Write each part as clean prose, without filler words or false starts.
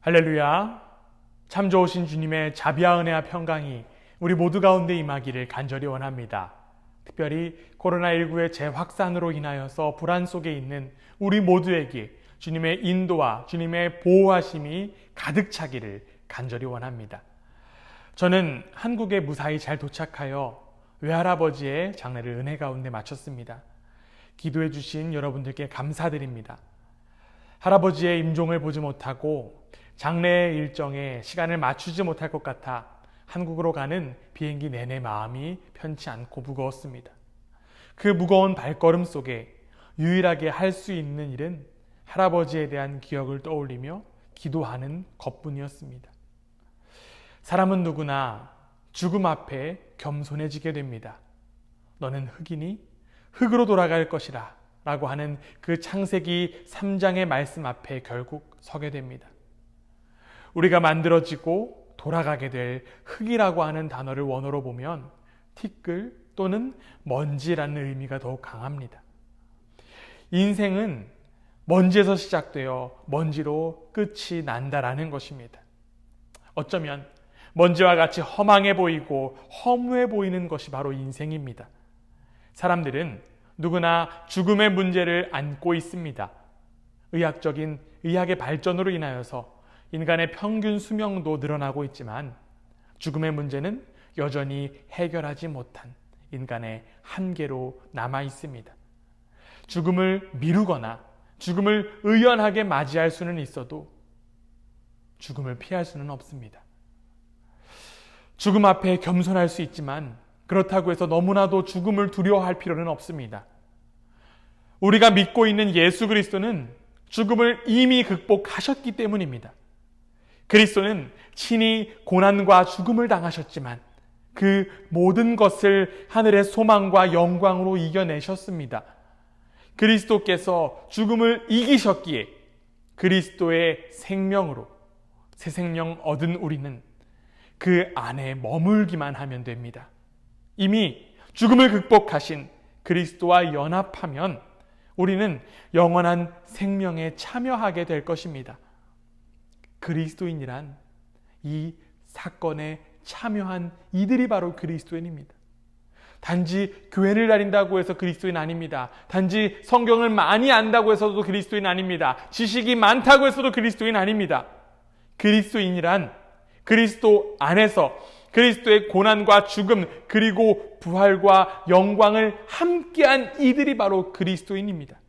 할렐루야. 참 좋으신 주님의 자비와 은혜와 평강이 우리 모두 가운데 임하기를 간절히 원합니다. 특별히 코로나19의 재확산으로 인하여서 불안 속에 있는 우리 모두에게 주님의 인도와 주님의 보호하심이 가득 차기를 간절히 원합니다. 저는 한국에 무사히 잘 도착하여 외할아버지의 장례를 은혜 가운데 마쳤습니다. 기도해 주신 여러분들께 감사드립니다. 할아버지의 임종을 보지 못하고 장례 일정에 시간을 맞추지 못할 것 같아 한국으로 가는 비행기 내내 마음이 편치 않고 무거웠습니다. 그 무거운 발걸음 속에 유일하게 할 수 있는 일은 할아버지에 대한 기억을 떠올리며 기도하는 것뿐이었습니다. 사람은 누구나 죽음 앞에 겸손해지게 됩니다. 너는 흙이니 흙으로 돌아갈 것이라 라고 하는 그 창세기 3장의 말씀 앞에 결국 서게 됩니다. 우리가 만들어지고 돌아가게 될 흙이라고 하는 단어를 원어로 보면 티끌 또는 먼지라는 의미가 더욱 강합니다. 인생은 먼지에서 시작되어 먼지로 끝이 난다라는 것입니다. 어쩌면 먼지와 같이 허망해 보이고 허무해 보이는 것이 바로 인생입니다. 사람들은 누구나 죽음의 문제를 안고 있습니다. 의학의 발전으로 인하여서 인간의 평균 수명도 늘어나고 있지만 죽음의 문제는 여전히 해결하지 못한 인간의 한계로 남아 있습니다. 죽음을 미루거나 죽음을 의연하게 맞이할 수는 있어도 죽음을 피할 수는 없습니다. 죽음 앞에 겸손할 수 있지만 그렇다고 해서 너무나도 죽음을 두려워할 필요는 없습니다. 우리가 믿고 있는 예수 그리스도는 죽음을 이미 극복하셨기 때문입니다. 그리스도는 친히 고난과 죽음을 당하셨지만 그 모든 것을 하늘의 소망과 영광으로 이겨내셨습니다. 그리스도께서 죽음을 이기셨기에 그리스도의 생명으로 새 생명 얻은 우리는 그 안에 머물기만 하면 됩니다. 이미 죽음을 극복하신 그리스도와 연합하면 우리는 영원한 생명에 참여하게 될 것입니다. 그리스도인이란 이 사건에 참여한 이들이 바로 그리스도인입니다. 단지 교회를 다닌다고 해서 그리스도인 아닙니다. 단지 성경을 많이 안다고 해서도 그리스도인 아닙니다. 지식이 많다고 해서도 그리스도인 아닙니다. 그리스도인이란 그리스도 안에서 그리스도의 고난과 죽음 그리고 부활과 영광을 함께한 이들이 바로 그리스도인입니다.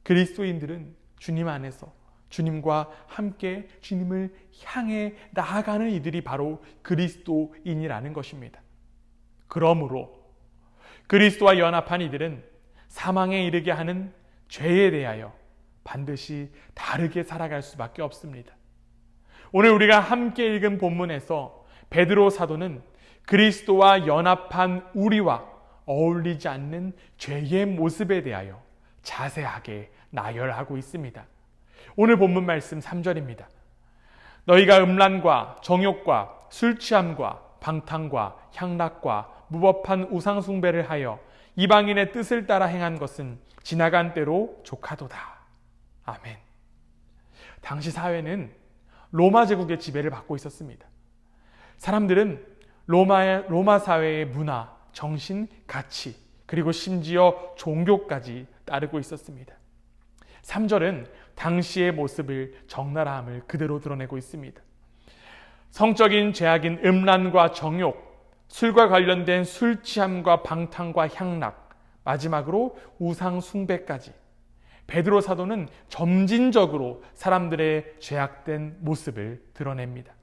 그리스도인들은 주님 안에서 주님과 함께 주님을 향해 나아가는 이들이 바로 그리스도인이라는 것입니다. 그러므로 그리스도와 연합한 이들은 사망에 이르게 하는 죄에 대하여 반드시 다르게 살아갈 수밖에 없습니다. 오늘 우리가 함께 읽은 본문에서 베드로 사도는 그리스도와 연합한 우리와 어울리지 않는 죄의 모습에 대하여 자세하게 나열하고 있습니다. 오늘 본문 말씀 3절입니다. 너희가 음란과 정욕과 술 취함과 방탕과 향락과 무법한 우상 숭배를 하여 이방인의 뜻을 따라 행한 것은 지나간 때로 조카도다. 아멘. 당시 사회는 로마 제국의 지배를 받고 있었습니다. 사람들은 로마 사회의 문화, 정신, 가치, 그리고 심지어 종교까지 따르고 있었습니다. 3절은 당시의 모습을 적나라함을 그대로 드러내고 있습니다. 성적인 죄악인 음란과 정욕, 술과 관련된 술 취함과 방탕과 향락, 마지막으로 우상 숭배까지 베드로 사도는 점진적으로 사람들의 죄악된 모습을 드러냅니다.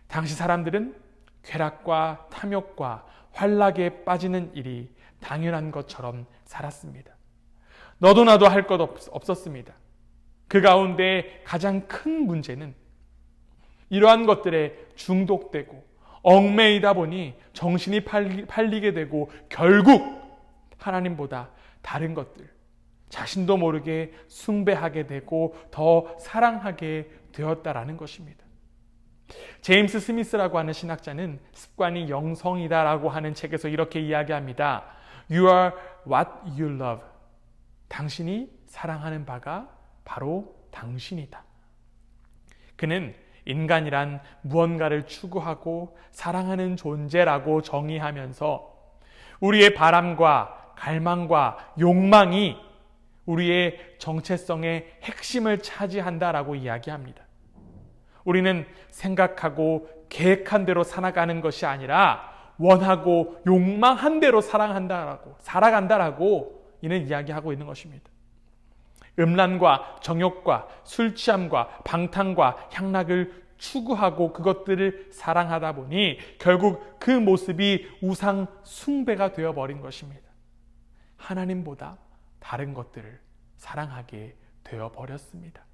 당시 사람들은 쾌락과 탐욕과 환락에 빠지는 일이 당연한 것처럼 살았습니다. 너도 나도 할 것 없었습니다. 그 가운데 가장 큰 문제는 이러한 것들에 중독되고 얽매이다 보니 정신이 팔리게 되고 결국 하나님보다 다른 것들, 자신도 모르게 숭배하게 되고 더 사랑하게 되었다라는 것입니다. 제임스 스미스라고 하는 신학자는 습관이 영성이다라고 하는 책에서 이렇게 이야기합니다. You are what you love. 당신이 사랑하는 바가 바로 당신이다. 그는 인간이란 무언가를 추구하고 사랑하는 존재라고 정의하면서 우리의 바람과 갈망과 욕망이 우리의 정체성의 핵심을 차지한다라고 이야기합니다. 우리는 생각하고 계획한 대로 살아가는 것이 아니라 원하고 욕망한 대로 살아간다라고 이는 이야기하고 있는 것입니다. 음란과 정욕과 술 취함과 방탕과 향락을 추구하고 그것들을 사랑하다 보니 결국 그 모습이 우상 숭배가 되어버린 것입니다. 하나님보다 다른 것들을 사랑하게 되어버렸습니다.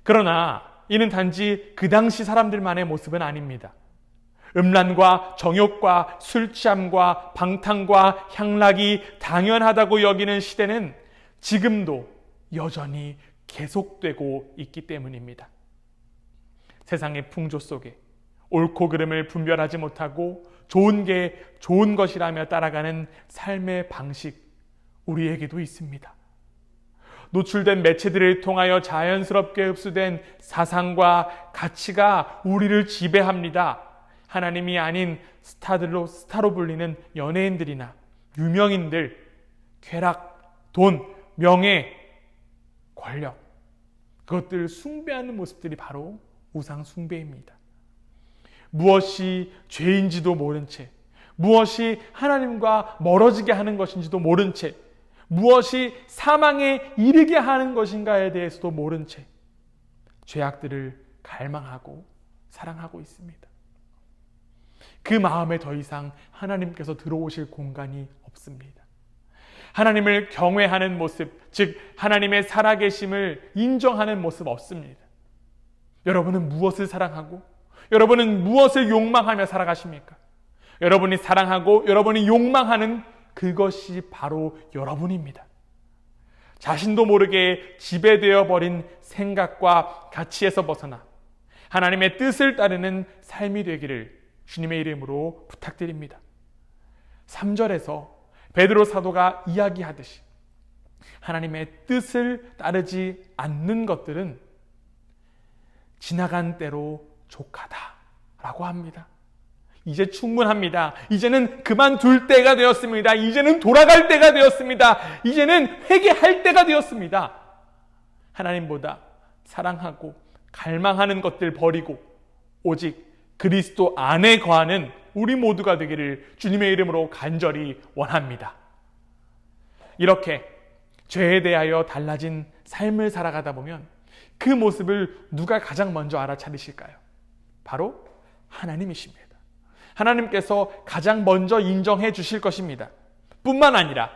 그러나 이는 단지 그 당시 사람들만의 모습은 아닙니다. 음란과 정욕과 술 취함과 방탕과 향락이 당연하다고 여기는 시대는 지금도 여전히 계속되고 있기 때문입니다. 세상의 풍조 속에 옳고 그름을 분별하지 못하고 좋은 게 좋은 것이라며 따라가는 삶의 방식, 우리에게도 있습니다. 노출된 매체들을 통하여 자연스럽게 흡수된 사상과 가치가 우리를 지배합니다. 하나님이 아닌 스타로 불리는 연예인들이나 유명인들, 쾌락, 돈, 명예, 권력, 그것들을 숭배하는 모습들이 바로 우상 숭배입니다. 무엇이 죄인지도 모른 채, 무엇이 하나님과 멀어지게 하는 것인지도 모른 채, 무엇이 사망에 이르게 하는 것인가에 대해서도 모른 채 죄악들을 갈망하고 사랑하고 있습니다. 그 마음에 더 이상 하나님께서 들어오실 공간이 없습니다. 하나님을 경외하는 모습, 즉 하나님의 살아계심을 인정하는 모습 없습니다. 여러분은 무엇을 사랑하고 여러분은 무엇을 욕망하며 살아가십니까? 여러분이 사랑하고 여러분이 욕망하는 그것이 바로 여러분입니다. 자신도 모르게 지배되어 버린 생각과 가치에서 벗어나 하나님의 뜻을 따르는 삶이 되기를 주님의 이름으로 부탁드립니다. 3절에서 베드로 사도가 이야기하듯이 하나님의 뜻을 따르지 않는 것들은 지나간 때로 족하다라고 합니다. 이제 충분합니다. 이제는 그만둘 때가 되었습니다. 이제는 돌아갈 때가 되었습니다. 이제는 회개할 때가 되었습니다. 하나님보다 사랑하고 갈망하는 것들 버리고 오직 그리스도 안에 거하는 우리 모두가 되기를 주님의 이름으로 간절히 원합니다. 이렇게 죄에 대하여 달라진 삶을 살아가다 보면 그 모습을 누가 가장 먼저 알아차리실까요? 바로 하나님이십니다. 하나님께서 가장 먼저 인정해 주실 것입니다. 뿐만 아니라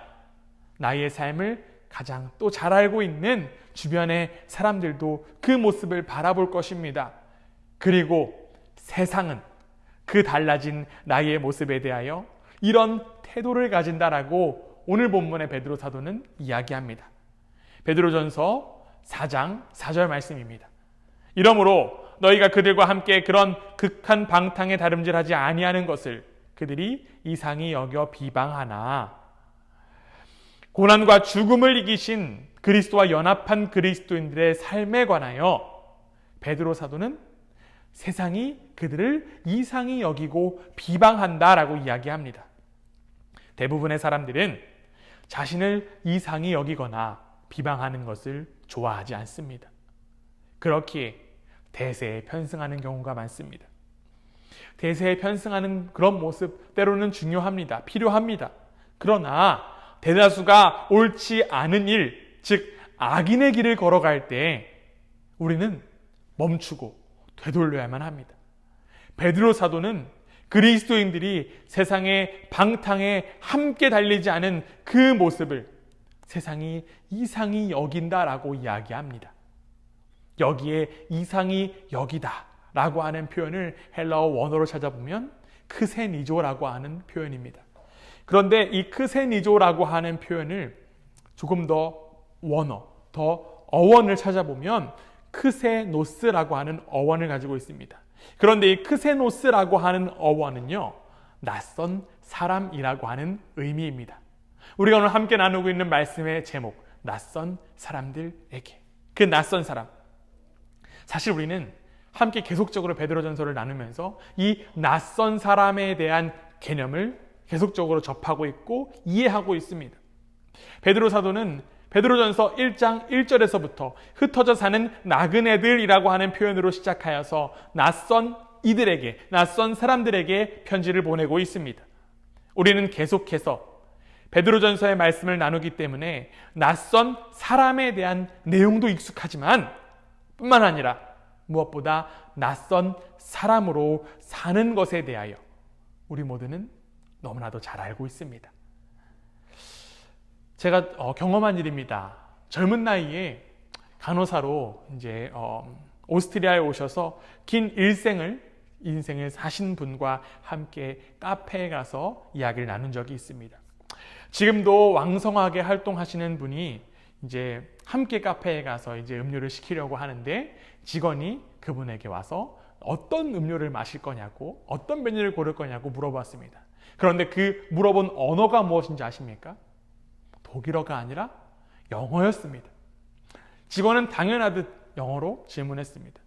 나의 삶을 가장 또 잘 알고 있는 주변의 사람들도 그 모습을 바라볼 것입니다. 그리고 세상은 그 달라진 나의 모습에 대하여 이런 태도를 가진다라고 오늘 본문의 베드로 사도는 이야기합니다. 베드로전서 4장 4절 말씀입니다. 이러므로 너희가 그들과 함께 그런 극한 방탕에 다름질하지 아니하는 것을 그들이 이상히 여겨 비방하나 고난과 죽음을 이기신 그리스도와 연합한 그리스도인들의 삶에 관하여 베드로 사도는 세상이 그들을 이상히 여기고 비방한다라고 이야기합니다. 대부분의 사람들은 자신을 이상히 여기거나 비방하는 것을 좋아하지 않습니다. 그렇기에 대세에 편승하는 경우가 많습니다. 대세에 편승하는 그런 모습 때로는 중요합니다. 필요합니다. 그러나 대다수가 옳지 않은 일, 즉 악인의 길을 걸어갈 때 우리는 멈추고 되돌려야만 합니다. 베드로 사도는 그리스도인들이 세상의 방탕에 함께 달리지 않은 그 모습을 세상이 이상히 여긴다라고 이야기합니다. 여기에 이상히 여기다 라고 하는 표현을 헬라어 원어로 찾아보면 크세니조라고 하는 표현입니다. 그런데 이 크세니조라고 하는 표현을 조금 더 어원을 찾아보면 크세노스라고 하는 어원을 가지고 있습니다. 그런데 이 크세노스라고 하는 어원은요, 낯선 사람이라고 하는 의미입니다. 우리가 오늘 함께 나누고 있는 말씀의 제목, 낯선 사람들에게. 그 낯선 사람. 사실 우리는 함께 계속적으로 베드로전서를 나누면서 이 낯선 사람에 대한 개념을 계속적으로 접하고 있고 이해하고 있습니다. 베드로 사도는 베드로전서 1장 1절에서부터 흩어져 사는 나그네들이라고 하는 표현으로 시작하여서 낯선 이들에게, 낯선 사람들에게 편지를 보내고 있습니다. 우리는 계속해서 베드로전서의 말씀을 나누기 때문에 낯선 사람에 대한 내용도 익숙하지만 뿐만 아니라 무엇보다 낯선 사람으로 사는 것에 대하여 우리 모두는 너무나도 잘 알고 있습니다. 제가 경험한 일입니다. 젊은 나이에 간호사로 이제 오스트리아에 오셔서 긴 인생을 사신 분과 함께 카페에 가서 이야기를 나눈 적이 있습니다. 지금도 왕성하게 활동하시는 분이 이제 함께 카페에 가서 이제 음료를 시키려고 하는데 직원이 그분에게 와서 어떤 음료를 마실 거냐고, 어떤 메뉴를 고를 거냐고 물어봤습니다. 그런데 그 물어본 언어가 무엇인지 아십니까? 독일어가 아니라 영어였습니다. 직원은 당연하듯 영어로 질문했습니다.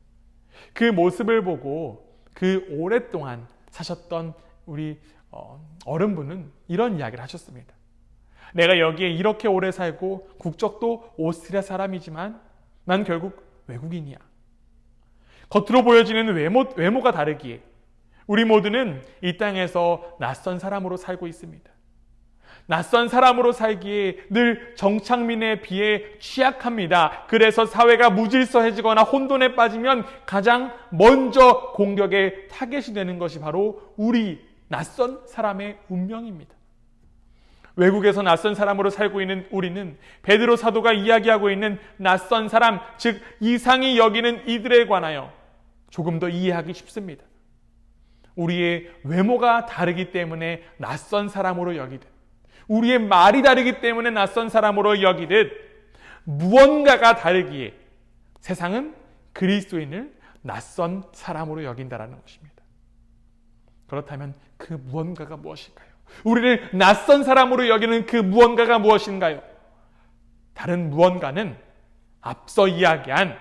그 모습을 보고 그 오랫동안 사셨던 우리 어른분은 이런 이야기를 하셨습니다. 내가 여기에 이렇게 오래 살고 국적도 오스트리아 사람이지만 난 결국 외국인이야. 겉으로 보여지는 외모가 다르기에 우리 모두는 이 땅에서 낯선 사람으로 살고 있습니다. 낯선 사람으로 살기에 늘 정착민에 비해 취약합니다. 그래서 사회가 무질서해지거나 혼돈에 빠지면 가장 먼저 공격의 타겟이 되는 것이 바로 우리 낯선 사람의 운명입니다. 외국에서 낯선 사람으로 살고 있는 우리는 베드로 사도가 이야기하고 있는 낯선 사람, 즉 이상히 여기는 이들에 관하여 조금 더 이해하기 쉽습니다. 우리의 외모가 다르기 때문에 낯선 사람으로 여기듯, 우리의 말이 다르기 때문에 낯선 사람으로 여기듯, 무언가가 다르기에 세상은 그리스도인을 낯선 사람으로 여긴다라는 것입니다. 그렇다면 그 무언가가 무엇일까요? 우리를 낯선 사람으로 여기는 그 무언가가 무엇인가요? 다른 무언가는 앞서 이야기한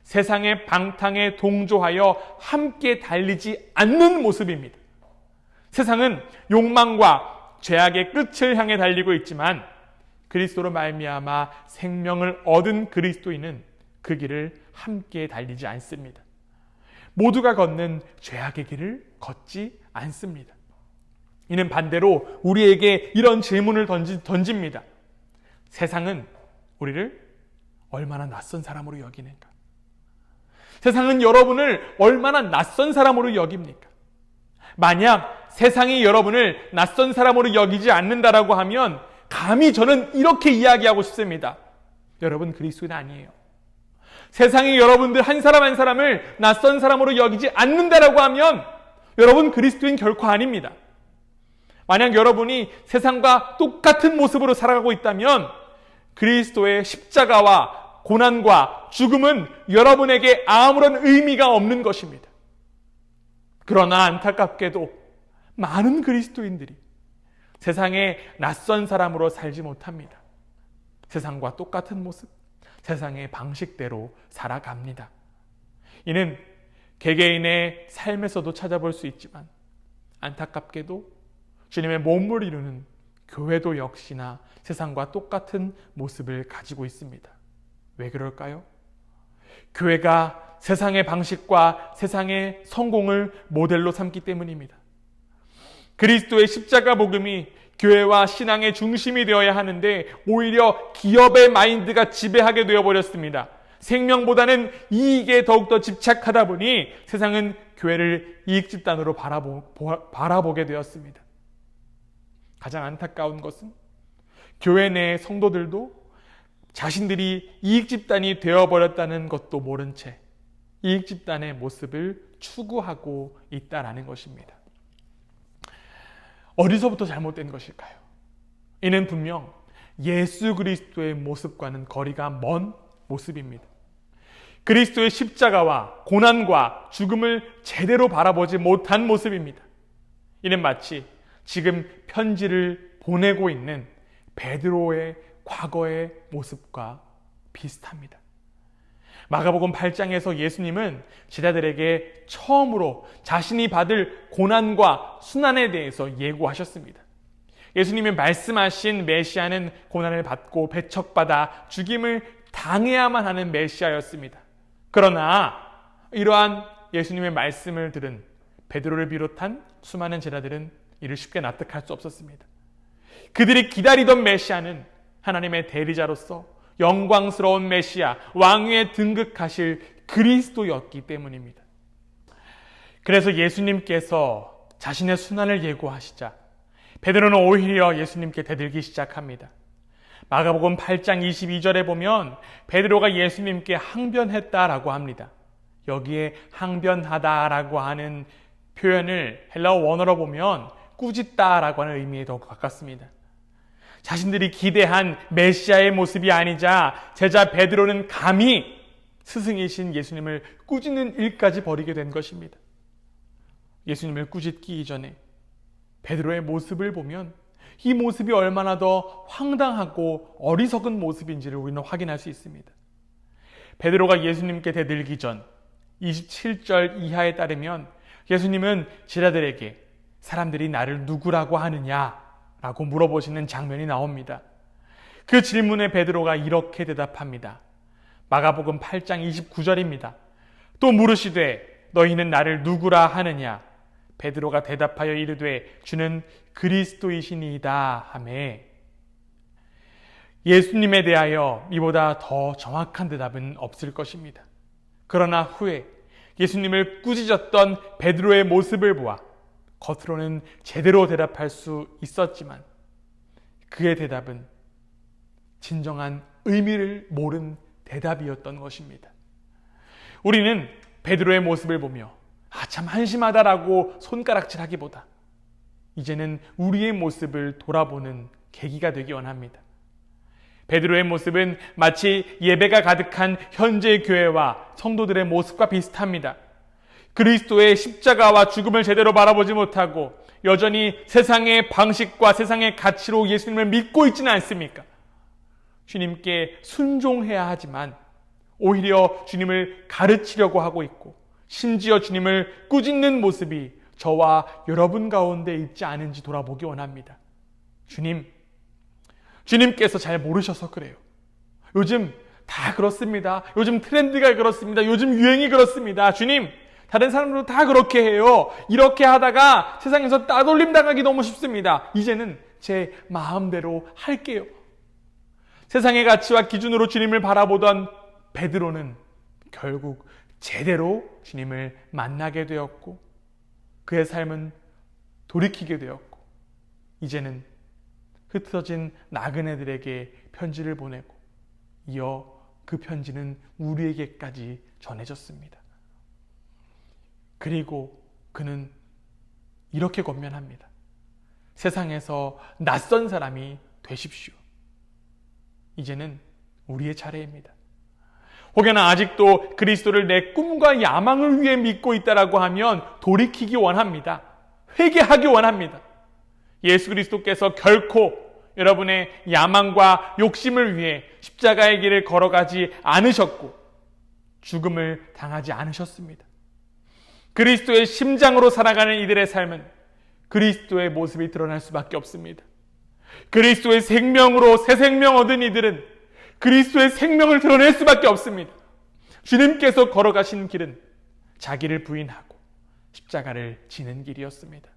세상의 방탕에 동조하여 함께 달리지 않는 모습입니다. 세상은 욕망과 죄악의 끝을 향해 달리고 있지만 그리스도로 말미암아 생명을 얻은 그리스도인은 그 길을 함께 달리지 않습니다. 모두가 걷는 죄악의 길을 걷지 않습니다. 이는 반대로 우리에게 이런 질문을 던집니다. 세상은 우리를 얼마나 낯선 사람으로 여기는가? 세상은 여러분을 얼마나 낯선 사람으로 여깁니까? 만약 세상이 여러분을 낯선 사람으로 여기지 않는다라고 하면 감히 저는 이렇게 이야기하고 싶습니다. 여러분 그리스도인 아니에요. 세상이 여러분들 한 사람 한 사람을 낯선 사람으로 여기지 않는다라고 하면 여러분 그리스도인 결코 아닙니다. 만약 여러분이 세상과 똑같은 모습으로 살아가고 있다면 그리스도의 십자가와 고난과 죽음은 여러분에게 아무런 의미가 없는 것입니다. 그러나 안타깝게도 많은 그리스도인들이 세상에 낯선 사람으로 살지 못합니다. 세상과 똑같은 모습, 세상의 방식대로 살아갑니다. 이는 개개인의 삶에서도 찾아볼 수 있지만 안타깝게도 주님의 몸을 이루는 교회도 역시나 세상과 똑같은 모습을 가지고 있습니다. 왜 그럴까요? 교회가 세상의 방식과 세상의 성공을 모델로 삼기 때문입니다. 그리스도의 십자가 복음이 교회와 신앙의 중심이 되어야 하는데 오히려 기업의 마인드가 지배하게 되어버렸습니다. 생명보다는 이익에 더욱더 집착하다 보니 세상은 교회를 이익 집단으로 바라보게 되었습니다. 가장 안타까운 것은 교회 내 성도들도 자신들이 이익 집단이 되어버렸다는 것도 모른 채 이익 집단의 모습을 추구하고 있다라는 것입니다. 어디서부터 잘못된 것일까요? 이는 분명 예수 그리스도의 모습과는 거리가 먼 모습입니다. 그리스도의 십자가와 고난과 죽음을 제대로 바라보지 못한 모습입니다. 이는 마치 지금 편지를 보내고 있는 베드로의 과거의 모습과 비슷합니다. 마가복음 8장에서 예수님은 제자들에게 처음으로 자신이 받을 고난과 순환에 대해서 예고하셨습니다. 예수님이 말씀하신 메시아는 고난을 받고 배척받아 죽임을 당해야만 하는 메시아였습니다. 그러나 이러한 예수님의 말씀을 들은 베드로를 비롯한 수많은 제자들은 이를 쉽게 납득할 수 없었습니다. 그들이 기다리던 메시아는 하나님의 대리자로서 영광스러운 메시아, 왕위에 등극하실 그리스도였기 때문입니다. 그래서 예수님께서 자신의 순환을 예고하시자 베드로는 오히려 예수님께 대들기 시작합니다. 마가복음 8장 22절에 보면 베드로가 예수님께 항변했다라고 합니다. 여기에 항변하다라고 하는 표현을 헬라어 원어로 보면 꾸짖다라고 하는 의미에 더 가깝습니다. 자신들이 기대한 메시아의 모습이 아니자 제자 베드로는 감히 스승이신 예수님을 꾸짖는 일까지 벌이게 된 것입니다. 예수님을 꾸짖기 이전에 베드로의 모습을 보면 이 모습이 얼마나 더 황당하고 어리석은 모습인지를 우리는 확인할 수 있습니다. 베드로가 예수님께 대들기 전 27절 이하에 따르면 예수님은 제자들에게 사람들이 나를 누구라고 하느냐라고 물어보시는 장면이 나옵니다. 그 질문에 베드로가 이렇게 대답합니다. 마가복음 8장 29절입니다. 또 물으시되 너희는 나를 누구라 하느냐? 베드로가 대답하여 이르되 주는 그리스도이시니이다 하매. 예수님에 대하여 이보다 더 정확한 대답은 없을 것입니다. 그러나 후에 예수님을 꾸짖었던 베드로의 모습을 보아 겉으로는 제대로 대답할 수 있었지만 그의 대답은 진정한 의미를 모른 대답이었던 것입니다. 우리는 베드로의 모습을 보며 참 한심하다라고 손가락질하기보다 이제는 우리의 모습을 돌아보는 계기가 되기 원합니다. 베드로의 모습은 마치 예배가 가득한 현재 교회와 성도들의 모습과 비슷합니다. 그리스도의 십자가와 죽음을 제대로 바라보지 못하고 여전히 세상의 방식과 세상의 가치로 예수님을 믿고 있지는 않습니까? 주님께 순종해야 하지만 오히려 주님을 가르치려고 하고 있고 심지어 주님을 꾸짖는 모습이 저와 여러분 가운데 있지 않은지 돌아보기 원합니다. 주님께서 잘 모르셔서 그래요. 요즘 다 그렇습니다. 요즘 트렌드가 그렇습니다. 요즘 유행이 그렇습니다. 주님, 다른 사람들도 다 그렇게 해요. 이렇게 하다가 세상에서 따돌림 당하기 너무 쉽습니다. 이제는 제 마음대로 할게요. 세상의 가치와 기준으로 주님을 바라보던 베드로는 결국 제대로 주님을 만나게 되었고 그의 삶은 돌이키게 되었고 이제는 흩어진 나그네들에게 편지를 보내고 이어 그 편지는 우리에게까지 전해졌습니다. 그리고 그는 이렇게 권면합니다. 세상에서 낯선 사람이 되십시오. 이제는 우리의 차례입니다. 혹여나 아직도 그리스도를 내 꿈과 야망을 위해 믿고 있다라고 하면 돌이키기 원합니다. 회개하기 원합니다. 예수 그리스도께서 결코 여러분의 야망과 욕심을 위해 십자가의 길을 걸어가지 않으셨고 죽음을 당하지 않으셨습니다. 그리스도의 심장으로 살아가는 이들의 삶은 그리스도의 모습이 드러날 수밖에 없습니다. 그리스도의 생명으로 새 생명 얻은 이들은 그리스도의 생명을 드러낼 수밖에 없습니다. 주님께서 걸어가신 길은 자기를 부인하고 십자가를 지는 길이었습니다.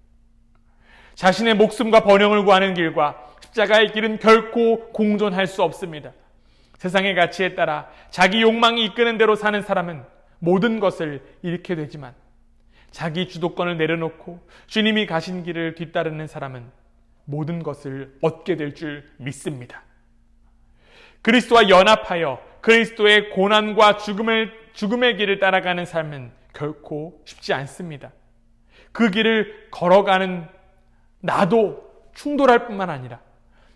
자신의 목숨과 번영을 구하는 길과 십자가의 길은 결코 공존할 수 없습니다. 세상의 가치에 따라 자기 욕망이 이끄는 대로 사는 사람은 모든 것을 잃게 되지만 자기 주도권을 내려놓고 주님이 가신 길을 뒤따르는 사람은 모든 것을 얻게 될 줄 믿습니다. 그리스도와 연합하여 그리스도의 고난과 죽음의 길을 따라가는 삶은 결코 쉽지 않습니다. 그 길을 걸어가는 나도 충돌할 뿐만 아니라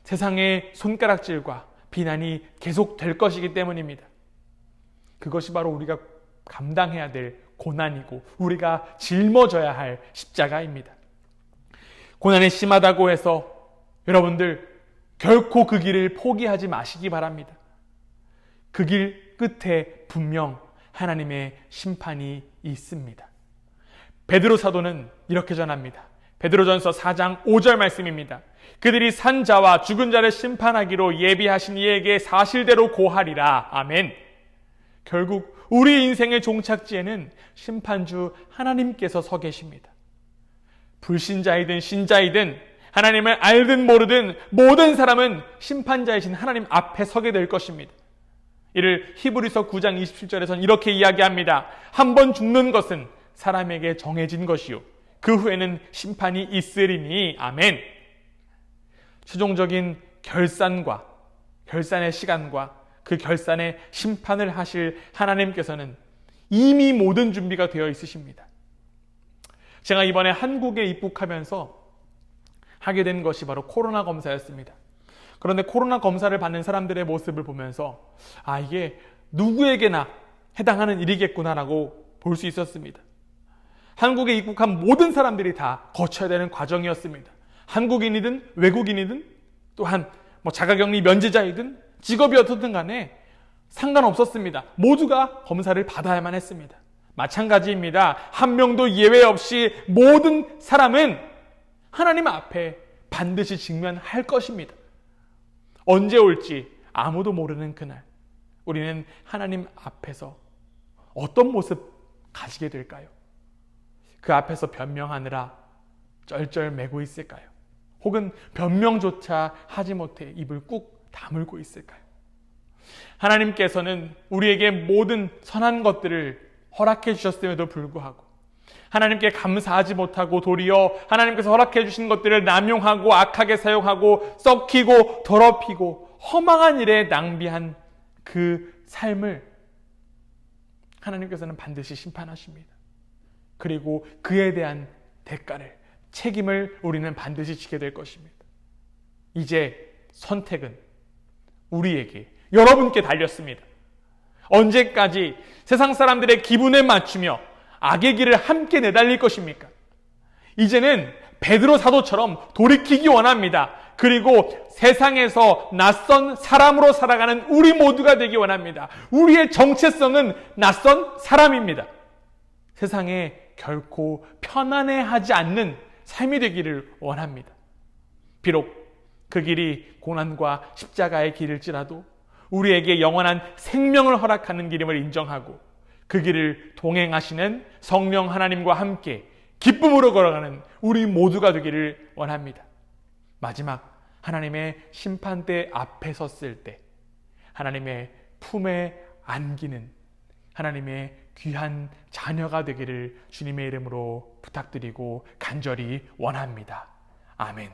세상의 손가락질과 비난이 계속될 것이기 때문입니다. 그것이 바로 우리가 감당해야 될 고난이고 우리가 짊어져야 할 십자가입니다. 고난이 심하다고 해서 여러분들 결코 그 길을 포기하지 마시기 바랍니다. 그 길 끝에 분명 하나님의 심판이 있습니다. 베드로 사도는 이렇게 전합니다. 베드로전서 4장 5절 말씀입니다. 그들이 산 자와 죽은 자를 심판하기로 예비하신 이에게 사실대로 고하리라. 아멘. 결국 우리 인생의 종착지에는 심판주 하나님께서 서 계십니다. 불신자이든 신자이든 하나님을 알든 모르든 모든 사람은 심판자이신 하나님 앞에 서게 될 것입니다. 이를 히브리서 9장 27절에서는 이렇게 이야기합니다. 한 번 죽는 것은 사람에게 정해진 것이요 그 후에는 심판이 있으리니. 아멘. 최종적인 결산의 시간과 그 결산의 심판을 하실 하나님께서는 이미 모든 준비가 되어 있으십니다. 제가 이번에 한국에 입국하면서 하게 된 것이 바로 코로나 검사였습니다. 그런데 코로나 검사를 받는 사람들의 모습을 보면서 이게 누구에게나 해당하는 일이겠구나라고 볼 수 있었습니다. 한국에 입국한 모든 사람들이 다 거쳐야 되는 과정이었습니다. 한국인이든 외국인이든 또한 자가격리 면제자이든 직업이 어떻든 간에 상관없었습니다. 모두가 검사를 받아야만 했습니다. 마찬가지입니다. 한 명도 예외 없이 모든 사람은 하나님 앞에 반드시 직면할 것입니다. 언제 올지 아무도 모르는 그날, 우리는 하나님 앞에서 어떤 모습 가지게 될까요? 그 앞에서 변명하느라 쩔쩔매고 있을까요? 혹은 변명조차 하지 못해 입을 꾹 다물고 있을까요? 하나님께서는 우리에게 모든 선한 것들을 허락해 주셨음에도 불구하고 하나님께 감사하지 못하고 도리어 하나님께서 허락해 주신 것들을 남용하고 악하게 사용하고 썩히고 더럽히고 허망한 일에 낭비한 그 삶을 하나님께서는 반드시 심판하십니다. 그리고 그에 대한 대가를, 책임을 우리는 반드시 지게 될 것입니다. 이제 선택은 우리에게, 여러분께 달렸습니다. 언제까지 세상 사람들의 기분에 맞추며 악의 길을 함께 내달릴 것입니까? 이제는 베드로 사도처럼 돌이키기 원합니다. 그리고 세상에서 낯선 사람으로 살아가는 우리 모두가 되기 원합니다. 우리의 정체성은 낯선 사람입니다. 세상에 결코 편안해하지 않는 삶이 되기를 원합니다. 비록 그 길이 고난과 십자가의 길일지라도 우리에게 영원한 생명을 허락하는 길임을 인정하고 그 길을 동행하시는 성령 하나님과 함께 기쁨으로 걸어가는 우리 모두가 되기를 원합니다. 마지막 하나님의 심판대 앞에 섰을 때 하나님의 품에 안기는 하나님의 귀한 자녀가 되기를 주님의 이름으로 부탁드리고 간절히 원합니다. 아멘.